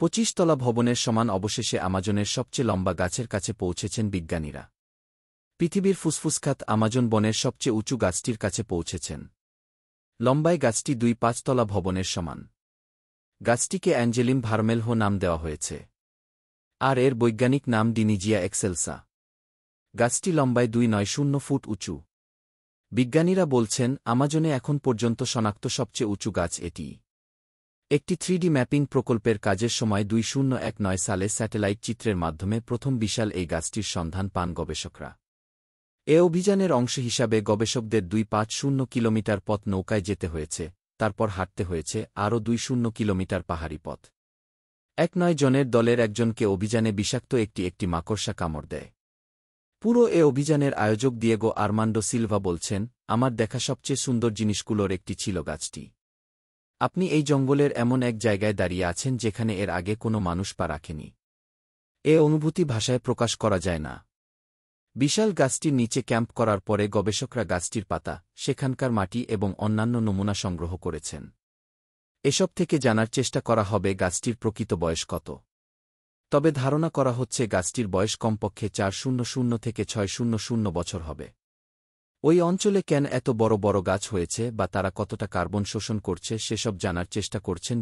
25 তলা ভবনের সমান অবশেষে আমাজনের সবচেয়ে লম্বা গাছের কাছে পৌঁছেছেন বিজ্ঞানীরা। পৃথিবীর ফুসফুসখ্যাত আমাজন বনের সবচেয়ে উঁচু গাছটির কাছে পৌঁছেছেন। লম্বায় গাছটি 5তলা ভবনের সমান। গাছটিকে অ্যাঞ্জেলিম ভার্মেলহো নাম দেওয়া হয়েছে। আর এর বৈজ্ঞানিক নাম ডিনিজিয়া এক্সেলসা। গাছটি লম্বায় 290 ফুট উঁচু। বিজ্ঞানীরা বলছেন, আমাজনে এখন পর্যন্ত শনাক্ত সবচেয়ে উঁচু গাছ এটি। একটি 3D ম্যাপিং প্রকল্পের কাজের সময় 2019 সালে স্যাটেলাইট চিত্রের মাধ্যমে প্রথম বিশাল এই গাছটির সন্ধান পান গবেষকরা। এ অভিযানের অংশ হিসাবে গবেষকদের 250 কিলোমিটার পথ নৌকায় যেতে হয়েছে, তারপর হাঁটতে হয়েছে আরও 20 কিলোমিটার পাহাড়ি পথ। 9 জনের দলের একজনকে অভিযানে বিষাক্ত একটি মাকড়সা কামড় দেয়। পুরো এ অভিযানের আয়োজক দিয়েগো আর্মান্ডো সিলভা বলছেন, আমার দেখা সবচেয়ে সুন্দর জিনিসগুলোর একটি ছিল গাছটি। আপনি এই জঙ্গলের এমন এক জায়গায় দাঁড়িয়ে আছেন যেখানে এর আগে কোনো মানুষ পা রাখেনি। এ অনুভূতি ভাষায় প্রকাশ করা যায় না। বিশাল গাছটির নিচে ক্যাম্প করার পরে গবেষকরা গাছটির পাতা, সেখানকার মাটি এবং অন্যান্য নমুনা সংগ্রহ করেছেন। এসব থেকে জানার চেষ্টা করা হবে গাছটির প্রকৃত বয়স কত। তবে ধারণা করা হচ্ছে গাছটির বয়স কমপক্ষে 400 থেকে 600 বছর হবে। ওই অঞ্চলে কেন এত বড় বড় গাছ হয়েছে বা তারা কতটা কার্বন শোষণ করছে সেসব জানার চেষ্টা করছেন